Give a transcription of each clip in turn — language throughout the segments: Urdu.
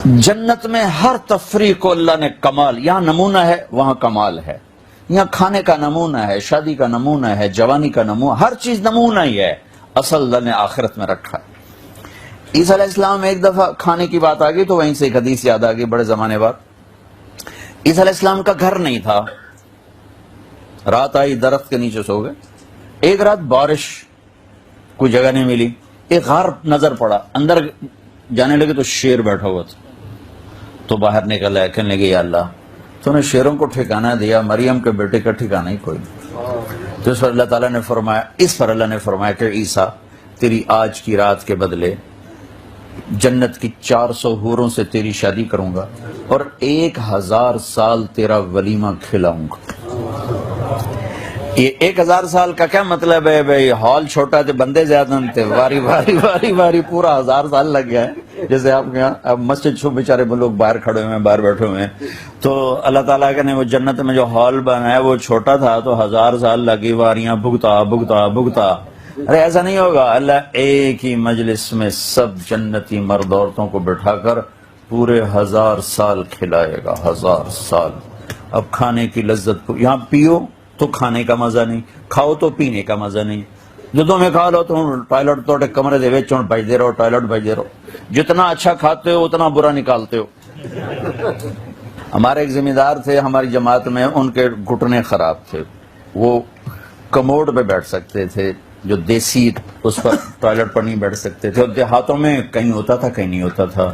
جنت میں ہر تفریح کو اللہ نے کمال، یہاں نمونہ ہے وہاں کمال ہے، یہاں کھانے کا نمونہ ہے، شادی کا نمونہ ہے، جوانی کا نمونہ، ہر چیز نمونہ ہی ہے، اصل اللہ نے آخرت میں رکھا ہے۔ عیسیٰ علیہ السلام ایک دفعہ کھانے کی بات آ گئی تو وہیں سے ایک حدیث یاد آ گئی بڑے زمانے بعد۔ عیسیٰ علیہ السلام کا گھر نہیں تھا، رات آئی درخت کے نیچے سو گئے، ایک رات بارش، کوئی جگہ نہیں ملی، ایک غار نظر پڑا، اندر جانے لگے تو شیر بیٹھا ہوا تھا، تو باہر نکل آیا، کہنے لگے یا اللہ تو نے شیروں کو ٹھکانہ دیا، مریم کے بیٹے کا ٹھکانہ ہی کوئی نہیں۔ تو اس پر اللہ تعالیٰ نے فرمایا، اس پر اللہ نے فرمایا کہ عیسیٰ تیری آج کی رات کے بدلے جنت کی 400 حوروں سے تیری شادی کروں گا اور 1000 سال تیرا ولیمہ کھلاؤں گا۔ یہ 1000 سال کا کیا مطلب ہے بھائی؟ ہال چھوٹا تھے، بندے زیادہ تھے، واری واری واری واری پورا 1000 سال لگ گیا ہے۔ جیسے آپ کے یہاں اب مسجد چھو بیچارے لوگ باہر کھڑے ہوئے ہیں، باہر بیٹھے ہوئے ہیں، تو اللہ تعالیٰ نے وہ جنت میں جو ہال بنایا وہ چھوٹا تھا تو 1000 سال لگی، واریاں بھگتا بھگتا بھگتا۔ ارے ایسا نہیں ہوگا، اللہ ایک ہی مجلس میں سب جنتی مرد عورتوں کو بٹھا کر پورے 1000 سال کھلائے گا، 1000 سال۔ اب کھانے کی لذت کو یہاں پیو تو کھانے کا مزہ نہیں، کھاؤ تو پینے کا مزہ نہیں، جدوں میں کھا لو تو ٹوائلٹ تو کمرے دے وچ بھجدے رہو، ٹوائلٹ بھجدے رہو، جتنا اچھا کھاتے ہو اتنا برا نکالتے ہو۔ ہمارے ایک ذمہ دار تھے ہماری جماعت میں، ان کے گھٹنے خراب تھے، وہ کموڈ پہ بیٹھ سکتے تھے، جو دیسی اس پر ٹوائلٹ پر نہیں بیٹھ سکتے تھے، اور دیہاتوں میں کہیں ہوتا تھا کہیں نہیں ہوتا تھا۔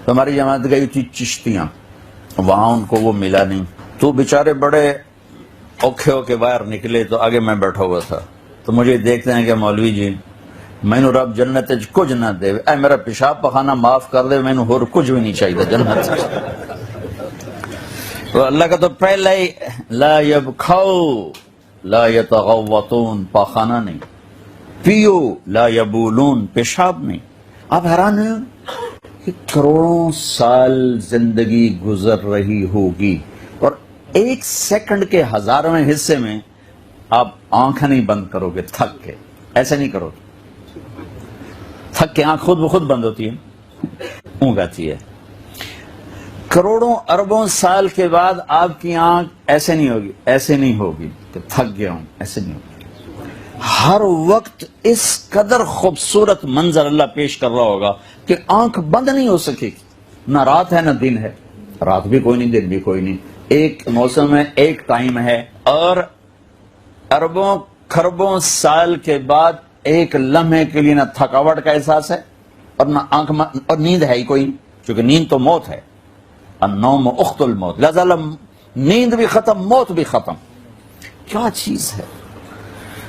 تو ہماری جماعت گئی تھی چشتیاں، وہاں ان کو وہ ملا نہیں، تو بیچارے بڑے اوکھے ہو کے باہر نکلے، تو آگے میں بیٹھا ہوا تھا، تو مجھے دیکھتے ہیں کہ مولوی جی مینو رب جنت کچھ نہ دے، اے میرا پیشاب پخانا معاف کر دے، مینو اور کچھ بھی نہیں چاہیے جنت۔ تو اللہ کا تو پہلا ہی لا یبخو لا یتغوطون، پاخانہ نہیں، پیو لا یبولون، پیشاب نہیں۔ آپ حیران ہیں کہ کروڑوں سال زندگی گزر رہی ہوگی اور 1 سیکنڈ کے 1000ویں حصے میں آپ آنکھ نہیں بند کرو گے تھک کے، ایسے نہیں کرو گے، تھک کے آنکھ خود بخود بند ہوتی ہے، اونگ آتی ہے۔ کروڑوں اربوں سال کے بعد آپ کی آنکھ ایسے نہیں ہوگی، ایسے نہیں ہوگی کہ تھک گیا ہوں، ایسے نہیں ہوگی۔ ہر وقت اس قدر خوبصورت منظر اللہ پیش کر رہا ہوگا کہ آنکھ بند نہیں ہو سکے گی، نہ رات ہے نہ دن ہے، رات بھی کوئی نہیں دن بھی کوئی نہیں، ایک موسم ہے، ایک ٹائم ہے، اور اربوں کھربوں سال کے بعد ایک لمحے کے لیے نہ تھکاوٹ کا احساس ہے اور نہ آنکھ اور نیند ہے ہی کوئی نہیں، کیونکہ نیند تو موت ہے، النوم اخت الموت، لہذا نیند بھی ختم، موت بھی ختم۔ کیا چیز ہے؟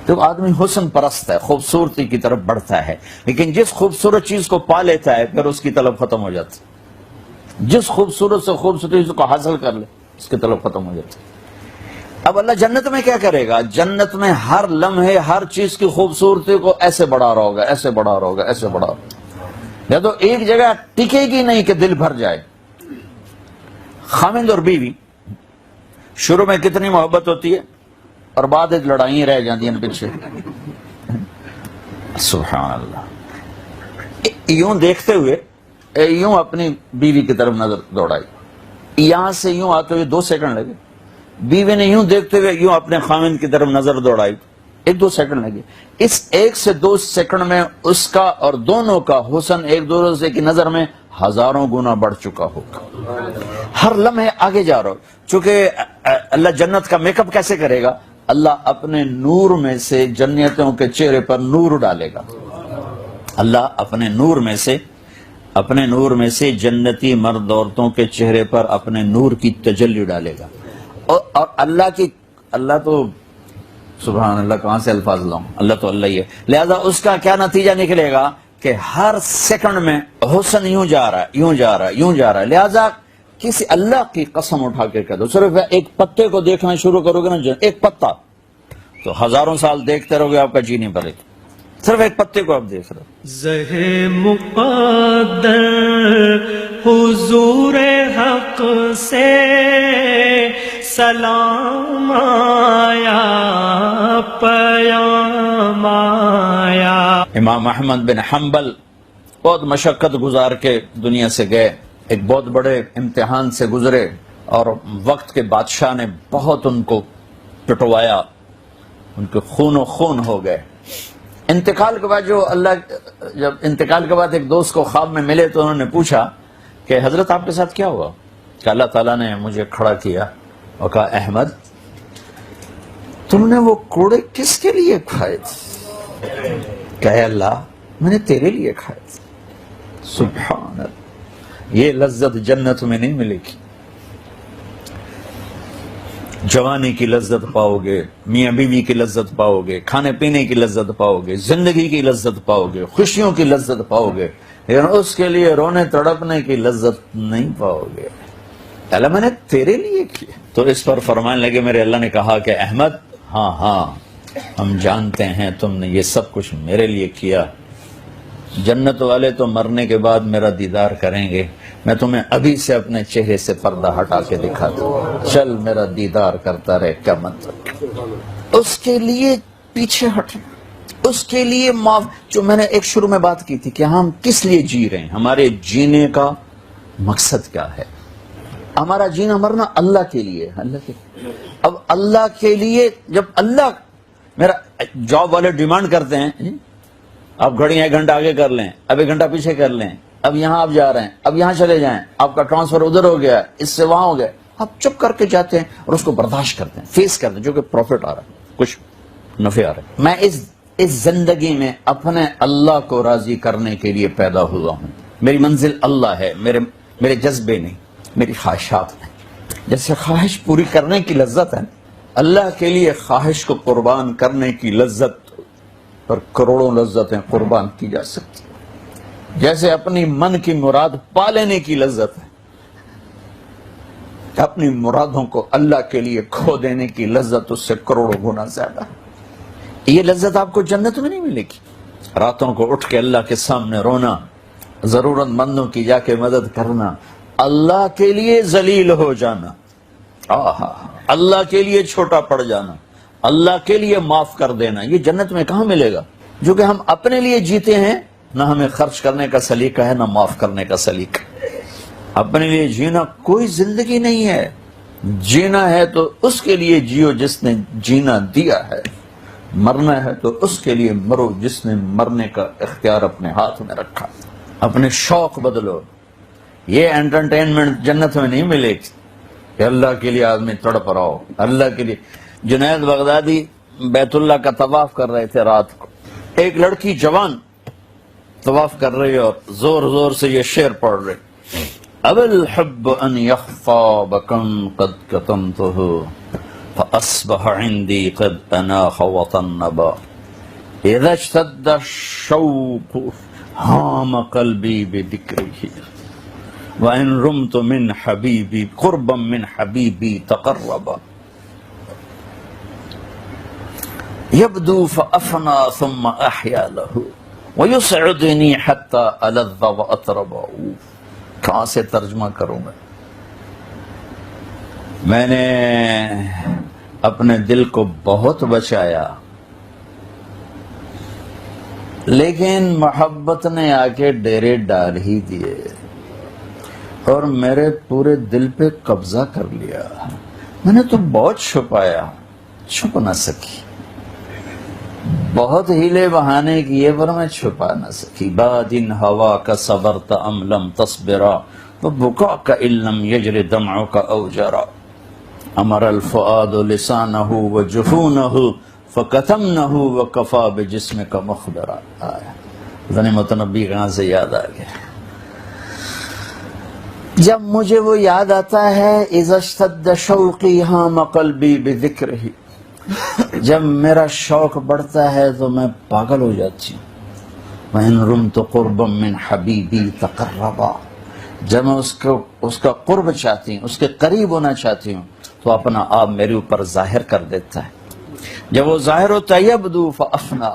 تو آدمی حسن پرست ہے، خوبصورتی کی طرف بڑھتا ہے، لیکن جس خوبصورت چیز کو پا لیتا ہے پھر اس کی طلب ختم ہو جاتی ہے، جس خوبصورت سے خوبصورت چیز کو حاصل کر لے اس کی طلب ختم ہو جاتی ہے۔ اب اللہ جنت میں کیا کرے گا؟ جنت میں ہر لمحے ہر چیز کی خوبصورتی کو ایسے بڑھا رہا ہوگا، ایسے بڑھا رہا ہوگا، ایسے بڑھا رہا ہوگا، یا تو ایک جگہ ٹکے گی نہیں کہ دل بھر جائے۔ خامند اور بیوی شروع میں کتنی محبت ہوتی ہے اور بعد لڑائیں رہ جاتی ہیں پیچھے، سبحان اللہ۔ یوں دیکھتے ہوئے یوں اپنی بیوی کی طرف نظر دوڑائی، یہاں سے یوں آتے ہوئے 2 سیکنڈ لگے، بیوی نے یوں دیکھتے ہوئے یوں اپنے خامند کی طرف نظر دوڑائی، 1-2 سیکنڈ لگے۔ اس 1 سے 2 سیکنڈ میں اس کا اور دونوں کا حسن ایک دوسرے کی نظر میں 1000 گنا بڑھ چکا ہوگا، ہر لمحے آگے جا رہا ہو۔ چونکہ اللہ جنت کا میک اپ کیسے کرے گا؟ اللہ اپنے نور میں سے جنتوں کے چہرے پر نور ڈالے گا، اللہ اپنے نور میں سے جنتی مرد عورتوں کے چہرے پر اپنے نور کی تجلی ڈالے گا، اور اللہ تو سبحان اللہ، کہاں سے الفاظ لاؤں، اللہ تو اللہ ہی ہے، لہذا اس کا کیا نتیجہ نکلے گا کہ ہر سیکنڈ میں حسن یوں جا رہا ہے، یوں جا رہا ہے، یوں جا رہا ہے۔ لہذا کسی اللہ کی قسم اٹھا کے کہہ دو، صرف ایک پتے کو دیکھنا شروع کرو گے نا، ایک پتا تو 1000 سال دیکھتے رہو گے، آپ کا جی نہیں بھرے گا، صرف ایک پتے کو آپ دیکھ رہے ہو۔ زہ مقدر حضور حق سے سلام آیا، پیام آیا۔ امام احمد بن حنبل بہت مشقت گزار کے دنیا سے گئے، ایک بہت بڑے امتحان سے گزرے اور وقت کے بادشاہ نے بہت ان کو پٹوایا، ان کے خون و خون ہو گئے۔ انتقال کے بعد جب انتقال کے بعد ایک دوست کو خواب میں ملے تو انہوں نے پوچھا کہ حضرت آپ کے ساتھ کیا ہوا؟ کہ اللہ تعالیٰ نے مجھے کھڑا کیا اور کہا احمد تم نے وہ کوڑے کس کے لیے کھائے تھے؟ کہ اللہ میں نے تیرے لیے کھائے تھے۔ سبحان اللہ، یہ لذت جنت میں نہیں ملے گی۔ جوانی کی لذت پاؤ گے، میاں بیوی کی لذت پاؤ گے، کھانے پینے کی لذت پاؤ گے، زندگی کی لذت پاؤ گے، خوشیوں کی لذت پاؤ گے، لیکن اس کے لیے رونے تڑپنے کی لذت نہیں پاؤ گے۔ اللہ میں نے تیرے لیے کیا۔ تو اس پر فرمانے لگے میرے اللہ نے کہا کہ احمد ہاں ہم جانتے ہیں تم نے یہ سب کچھ میرے لیے کیا۔ جنت والے تو مرنے کے بعد میرا دیدار کریں گے، میں تمہیں ابھی سے اپنے چہرے سے پردہ ہٹا کے دکھا دوں، چل میرا دیدار کرتا رہے۔ کیا مطلب؟ اس کے لیے پیچھے ہٹنا، اس کے لیے معاف۔ جو میں نے ایک شروع میں بات کی تھی کہ ہم کس لیے جی رہے ہیں، ہمارے جینے کا مقصد کیا ہے؟ ہمارا جینا مرنا اللہ کے لیے، اللہ کے لیے۔ اب اللہ کے لیے جب اللہ، میرا جاب والے ڈیمانڈ کرتے ہیں آپ گھڑی 1 گھنٹہ آگے کر لیں، اب 1 گھنٹہ پیچھے کر لیں، اب یہاں آپ جا رہے ہیں، اب یہاں چلے جائیں، آپ کا ٹرانسفر ادھر ہو گیا، اس سے وہاں ہو گیا، آپ چپ کر کے جاتے ہیں اور اس کو برداشت کرتے ہیں، فیس کرتے ہیں، جو کہ پروفٹ آ رہا ہے، کچھ نفع آ رہا ہے۔ میں اس زندگی میں اپنے اللہ کو راضی کرنے کے لیے پیدا ہوا ہوں۔ میری منزل اللہ ہے، میرے جذبے نہیں، میری خواہشات نہیں۔ جیسے خواہش پوری کرنے کی لذت ہے، اللہ کے لیے خواہش کو قربان کرنے کی لذت پر کروڑوں لذتیں قربان کی جا سکتی، جیسے اپنی من کی مراد پا لینے کی لذت ہے، اپنی مرادوں کو اللہ کے لیے کھو دینے کی لذت اس سے کروڑوں گنا زیادہ ہے۔ یہ لذت آپ کو جنت میں نہیں ملے گی۔ راتوں کو اٹھ کے اللہ کے سامنے رونا، ضرورت مندوں کی جا کے مدد کرنا، اللہ کے لیے ذلیل ہو جانا، اللہ کے لیے چھوٹا پڑ جانا، اللہ کے لیے معاف کر دینا، یہ جنت میں کہاں ملے گا؟ جو کہ ہم اپنے لیے جیتے ہیں، نہ ہمیں خرچ کرنے کا سلیقہ ہے، نہ معاف کرنے کا سلیقہ۔ اپنے لیے جینا کوئی زندگی نہیں ہے۔ جینا ہے تو اس کے لیے جیو جس نے جینا دیا ہے، مرنا ہے تو اس کے لیے مرو جس نے مرنے کا اختیار اپنے ہاتھ میں رکھا۔ اپنے شوق بدلو۔ یہ انٹرٹینمنٹ جنت میں نہیں ملے گی کہ اللہ کے لیے آدمی تڑپ رہا ہو، اللہ کے لیے۔ جنید بغدادی بیت اللہ کا طواف کر رہے تھے رات کو، ایک لڑکی جوان طواف کر رہی اور زور زور سے یہ شعر پڑھ رہے، اب الحب ان یخفا بکم قد کتمتہ فاصبح عندی قد اناخ وطنبا اذا اشتد الشوق ہام قلبی بذکرہ وان رمت من حبیبی قربا من حبیبی تقربا يبدو فأفنى ثم أحيا له ويسعدني حتى ألذ وأطرب۔ کہاں سے ترجمہ کروں میں نے اپنے دل کو بہت بچایا، لیکن محبت نے آ کے ڈیرے ڈال ہی دیے اور میرے پورے دل پہ قبضہ کر لیا۔ میں نے تو بہت چھپایا، چھپ نہ سکی، بہت ہیلے بہانے کیے پر میں چھپا نہ سکی۔ بادن ہوا کا صبرت ام لم تصبرا وبکا کا علم یجر دمع کا اوجرا امر الفؤاد لسانہ وجفونہ فکتمنہ وکفا بجسم کا مخبرا۔ ذنی متنبی کہاں سے یاد آ گیا؟ جب مجھے وہ یاد آتا ہے اذا اشتد شوقی ہام قلبی بذکرہ، جب میرا شوق بڑھتا ہے تو میں پاگل ہو جاتی ہوں۔ وَإِن رُمْتُ قُرْبًا مِّنْ حَبِيبِي تَقَرَّبًا، جب میں اس کا قرب چاہتی ہوں، اس کے قریب ہونا چاہتی ہوں تو اپنا آپ میرے اوپر ظاہر کر دیتا ہے۔ جب وہ ظاہر ہوتا ہے یبدو فأفنا،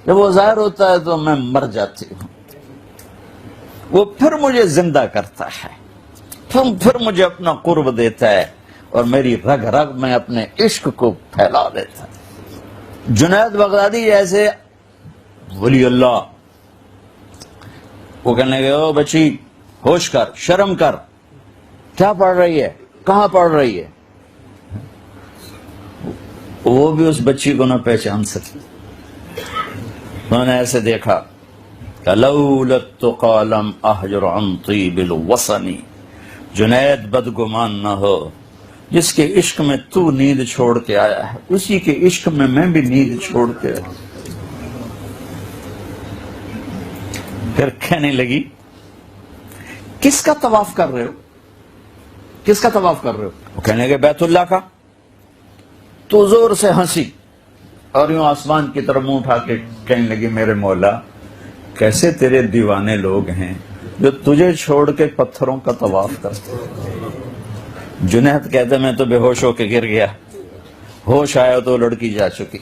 جب وہ ظاہر ہوتا ہے تو میں مر جاتی ہوں۔ وہ پھر مجھے زندہ کرتا ہے، پھر مجھے اپنا قرب دیتا ہے اور میری رگ رگ میں اپنے عشق کو پھیلا دیتا ہے۔ جنید بغدادی جیسے ولی اللہ، وہ کہنے لگے او بچی ہوش کر، شرم کر، کیا پڑھ رہی ہے، کہاں پڑھ رہی ہے؟ وہ بھی اس بچی کو نہ پہچان سکی. انہوں نے ایسے دیکھا کہ لولا التقى لم اهجر عن طيب الوصن، جنید بدگمان نہ ہو، جس کے عشق میں تو نیند چھوڑ کے آیا ہے اسی کے عشق میں میں بھی نیند چھوڑ کے آیا. پھر کہنے لگی کس کا طواف کر رہے ہو، کس کا طواف کر رہے ہو؟ وہ کہنے لگے بیت اللہ کا. تو زور سے ہنسی اور یوں آسمان کی طرف منہ اٹھا کے کہنے لگی میرے مولا کیسے تیرے دیوانے لوگ ہیں جو تجھے چھوڑ کے پتھروں کا طواف کرتے. جنید کہتے میں تو بے ہوش ہو کے گر گیا، ہوش آیا تو لڑکی جا چکی.